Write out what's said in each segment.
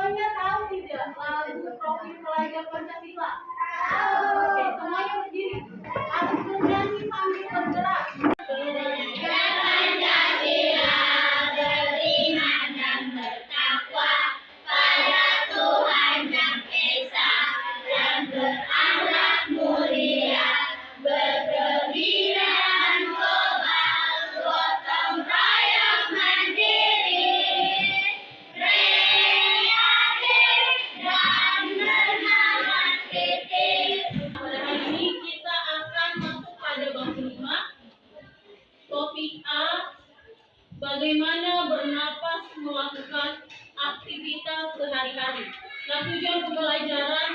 semuanya tahu tidak lagu Profil Pelajar Pancasila? Tahu. Oke, semuanya berdiri. Harus bernyanyi sambil bergerak. Topik A, bagaimana bernapas melakukan aktivitas sehari-hari. Nah, tujuan pembelajaran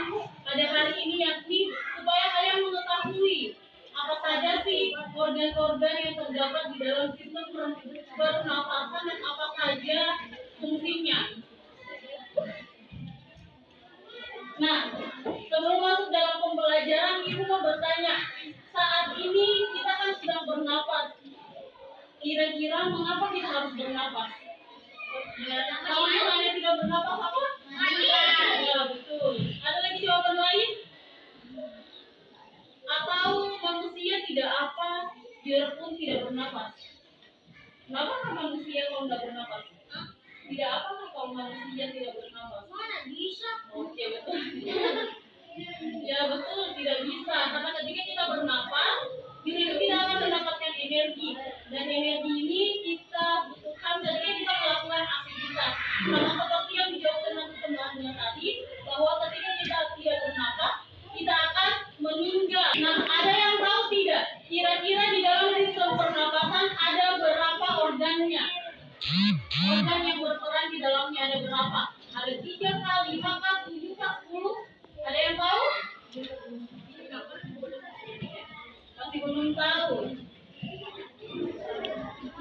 pada hari ini yakni supaya kalian mengetahui apa saja sih organ-organ yang terdapat di dalam sistem pernapasan dan apa saja fungsinya. Nah, sebelum masuk dalam pembelajaran, Ibu mau bertanya, saat ini kita kan sedang bernapas. Kira-kira mengapa kita harus bernapas? Kalau misalnya tidak bernapas apa? Ya, betul. Ada lagi jawaban lain? Atau manusia tidak apa biarpun tidak bernapas? Kenapa manusia kalau tidak bernapas? Tidak apa kalau manusia tidak bernapas? Mana bisa? Oke, betul. Ya betul, tidak bisa. Karena ketika kita bernapas, kita akan mendapatkan energi. Dan energi ini kita butuhkan ketika kita melakukan aktivitas. Sama seperti yang dijawabkan nanti teman-teman tadi, bahwa ketika kita tidak bernapas, kita akan meninggal. Nah, ada yang tahu tidak? Kira-kira di dalam sistem pernapasan ada berapa organnya? Organ yang berperan di dalamnya ada berapa? Ada 3 kali, 5 kali, 7 kali, 10? Ada yang tahu? Masih belum tahu.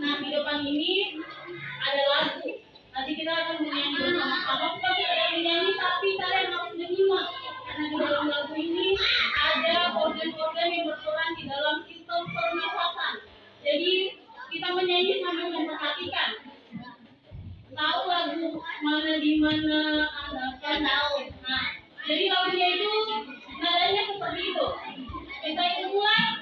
Nah, di depan ini ada lagu. Nanti kita akan menyanyi bersama-sama. Bukan kita menyanyi, tapi kalian harus menyimak. Karena di dalam lagu ini ada organ-organ yang berperan di dalam sistem pernapasan. Jadi kita menyanyi sambil memperhatikan. Tahu lagu mana di mana Anda kan tahu. Nah, jadi lagunya itu nadanya seperti itu. Kita itu mulai.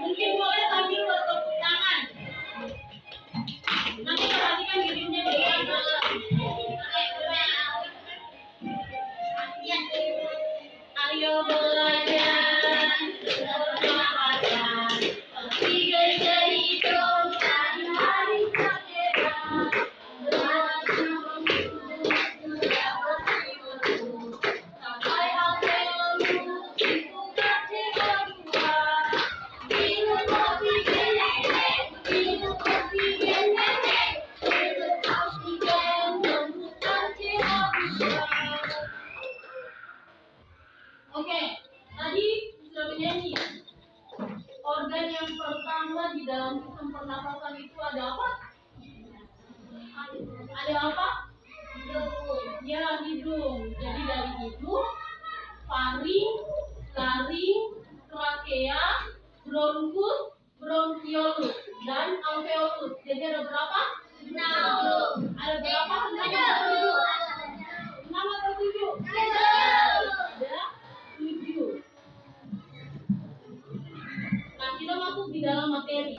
Mungkin boleh sambil bertepuk tangan. Nanti perhatikan dirinya bagaimana. Ayo belajar pernapasan, tiga kehidupan hari kedepan. Sampai akhir lulus buka jiwa dua. Hidup oksigen, hidup oksigen, hidup oksigen membuka jiwa dua. Oke, tadi sudah menyanyi. Organ yang pertama di dalam sistem pernapasan itu ada apa? Ada apa? Hidung. Ya, hidung. Jadi dari hidung, faring, laring, trakea, bronkus, bronkiolus, dan alveolus. Jadi ada berapa? 6. Ada berapa? 6 atau 7? Ada 7. Nah, kita masuk di dalam materi.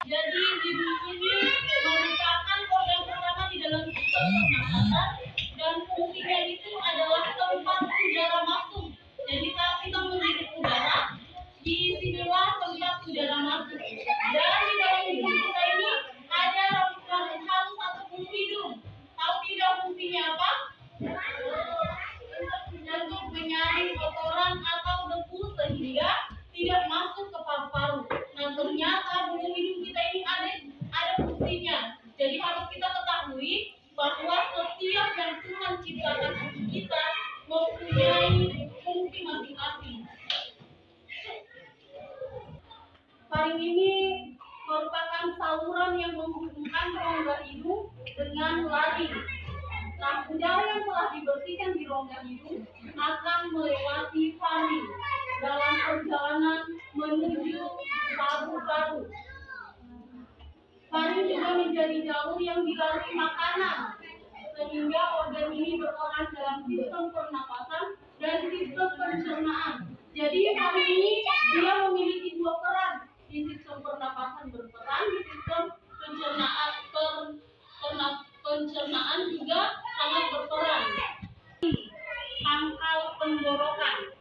Jadi hidung ini merupakan organ pertama di dalam sistem pernapasan dan fungsinya itu adalah tempat udara masuk. Jadi saat kita menghirup udara, di sinilah tempat udara masuk. Dan di dalam hidung kita ini ada rongga halus ataupun hidung. Tahu tidak fungsinya apa? Untuk menyaring kotoran rongga hidung akan melewati faring dalam perjalanan menuju paru-paru. Faring juga menjadi jalur yang dilalui makanan, sehingga organ ini berperan dalam sistem pernapasan dan sistem pencernaan. Jadi faring ini dia memiliki dua peran, di sistem pernapasan berperan, di sistem pencernaan juga sangat berperan. Pangkal tenggorokan.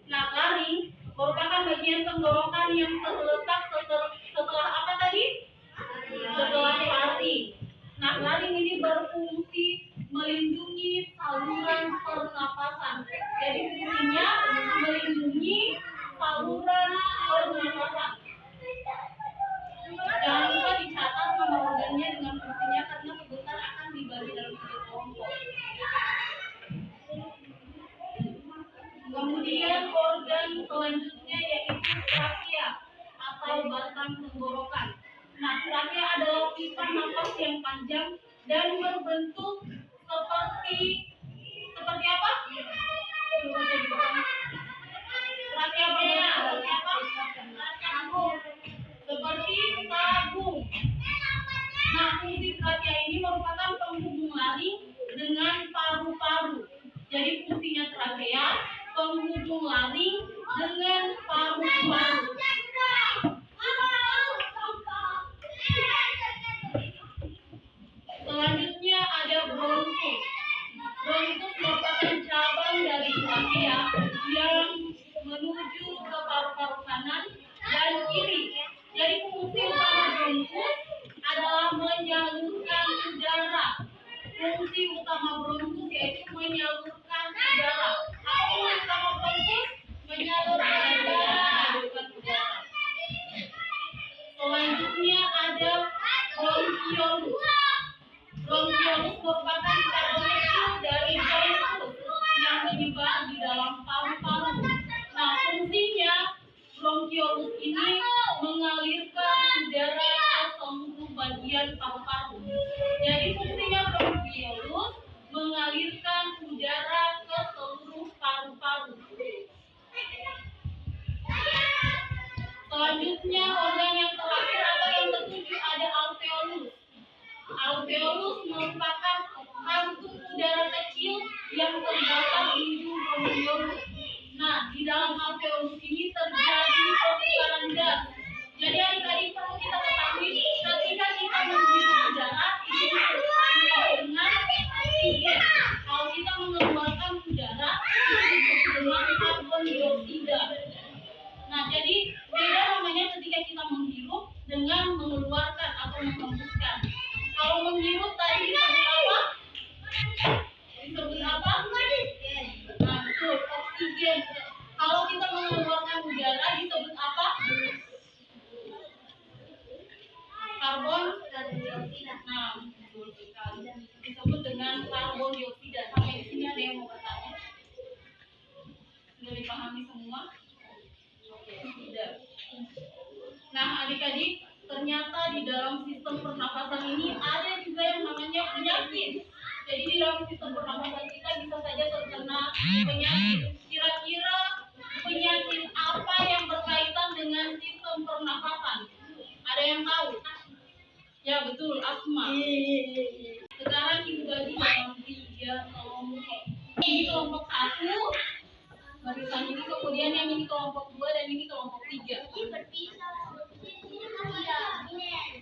Nah, laring merupakan bagian tenggorokan yang terletak setelah apa tadi? Setelah faring. Nah, laring ini berfungsi melindungi saluran pernapasan. Jadi fungsinya melindungi saluran pernapasan. Jangan lupa dicatat nama organnya dengan fungsinya karena sebentar akan dibagi dalam 3 kelompok. Kemudian organ selanjutnya yaitu trakea atau batang tenggorokan. Nah, trakea adalah pipa napas yang panjang dan berbentuk seperti apa? Trakea berbentuk seperti apa? Seperti tabung. Nah, fungsi trakea ini merupakan penghubung laring dengan paru-paru. Jadi fungsinya trakea penghubung laring dengan paru-paru. Selanjutnya ada bronkus. Bronkus merupakan cabang dari trakea yang menuju ke paru-paru kanan dan kiri. Jadi fungsi utama bronkus adalah menyalurkan udara. Fungsi utama bronkus yaitu menyalurkan udara. Apa fungsi utama bronkus? Menyalurkan udara. Selanjutnya ada bronkiolus. Bronkiolus merupakan cabang kecil dari bronkus yang menyebar di dalam paru-paru. Nah, fungsinya bronkiolus ini mengalirkan udara ke seluruh bagian paru-paru. Jadi fungsinya bronkiolus mengalirkan udara ke seluruh paru-paru. Selanjutnya organ yang terakhir atau yang ketujuh ada alveolus. Alveolus merupakan kantung udara kecil yang terdapat di ujung bronkiolus. Nah, di dalam alveolus ini terjadi pertukaran gas. Jadi adik-adik perlu kita ketahui, ketika kita menghirup udara itu disebut dengan oksigen. Kalau kita mengeluarkan udara itu disebut dengan karbon dioksida. Nah, jadi beda namanya ketika kita menghirup dengan mengeluarkan atau menghembuskan. Kalau menghirup tadi disebut apa? Disebut apa? Nah, betul, oksigen. Kalau kita mengeluarkan udara disebut apa? Karbon dioksida. Nah, betul sekali. Disebut dengan karbon dioksida. Sampai di sini ada yang mau bertanya? Sudah dipahami semua? Oke, sudah. Nah, adik-adik, ternyata di dalam sistem pernapasan ini ada juga yang namanya penyakit. Jadi di dalam sistem pernapasan kita bisa saja terkena penyakit. Kira-kira penyakit apa yang berkaitan dengan sistem pernapasan? Ada yang tahu? Ya, betul, asma. Sekarang ibu bagi dalam 3 kelompok. Ini kelompok 1, barisan ini, kemudian yang ini kelompok 2 dan ini kelompok 3. Ini berpisah. Tidak.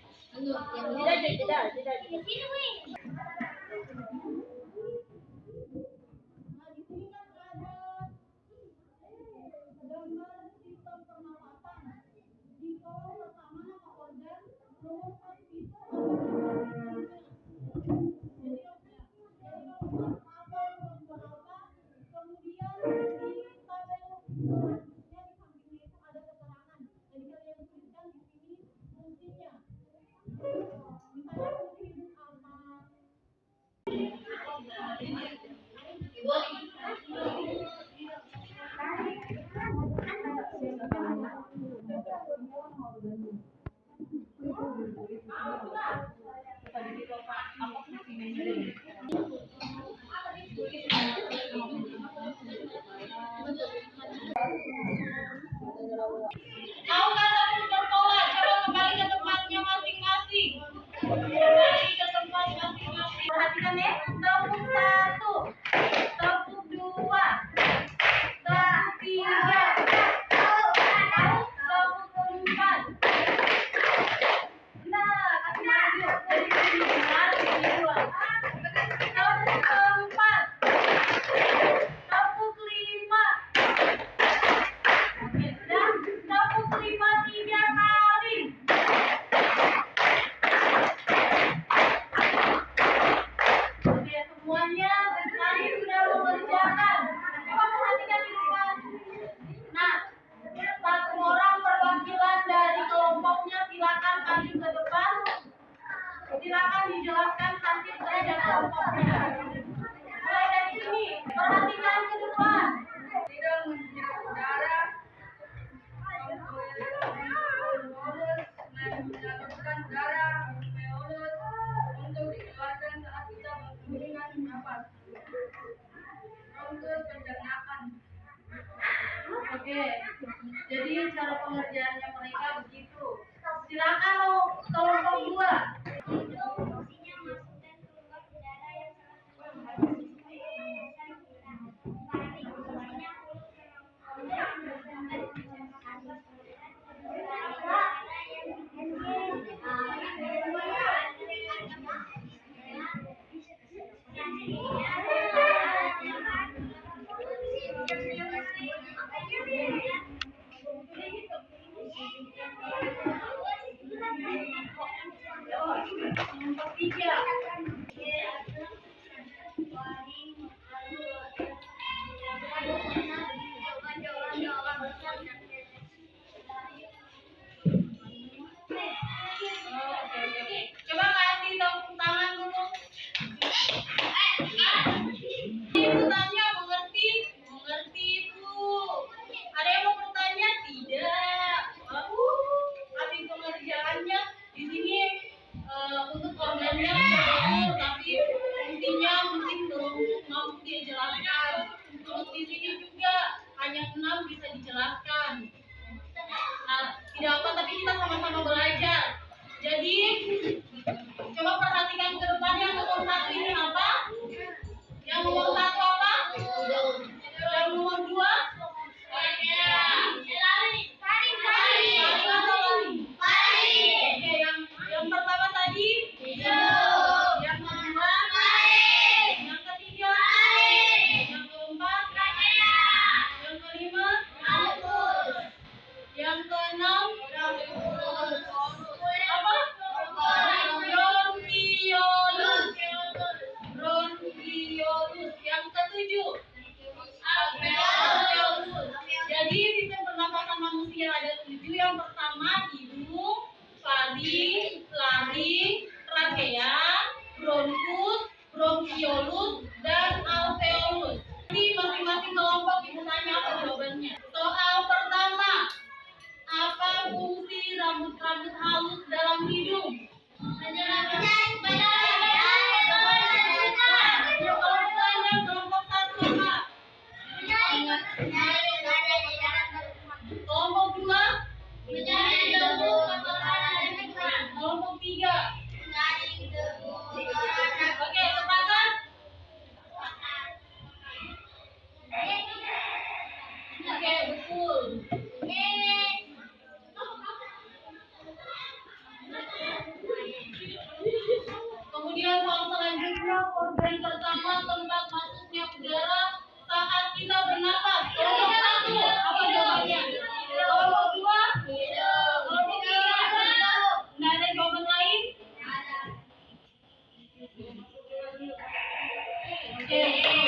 dijelaskan hasil kerja kelompoknya. Mulai dari sini, perhatikan ke depan. Tidak menghirap udara, menyalurkan darah alveolus untuk dikeluarkan saat kita menghembuskan nafas. Bronkus pencernakan. Oke, jadi cara pengerjaannya mereka begitu. Silakan kelompok 2. Kelompok 3. Coba kasih tepuk tangan dulu. Ibu tanya mengerti? Mengerti, Bu. Ada yang mau bertanya? Tidak. Hasil pengerjaannya di sini untuk organnya betul, tapi intinya mungkin belum mampu dia jelaskan. Terus di sini juga hanya 6 bisa dijelaskan. Nah, tidak apa, tapi kita sama-sama belajar. Jadi coba perhatikan ke depan. Yang nomor 1 ini apa? Yang nomor 1 apa? Yang nomor 2? Oke, yang pertama tadi? Yang kedua? Yang ketiga? Yang keempat? Yang kelima? Yang keenam? Apa? Bronkiolus. Yang ketujuh? Alveolus. Jadi sistem pernapasan manusia ada 7. Yang pertama hidung, faring, laring, trakea, bronkus, bronkiolus, dan alveolus. Jadi masing-masing kelompok ibu tanya apa jawabannya. Soal pertama, apa fungsi rambut-rambut halus dalam hidung? Kelompok 1 apa? Kelompok 2? Kelompok 3? Oke, sepakat? Oke, betul. Kemudian soal selanjutnya, organ pertama tempat masuknya udara saat kita bernapas. Kelompok 1 apa jawabannya? Kelompok 2? Kelompok 3? Nggak ada jawaban lain? Oke.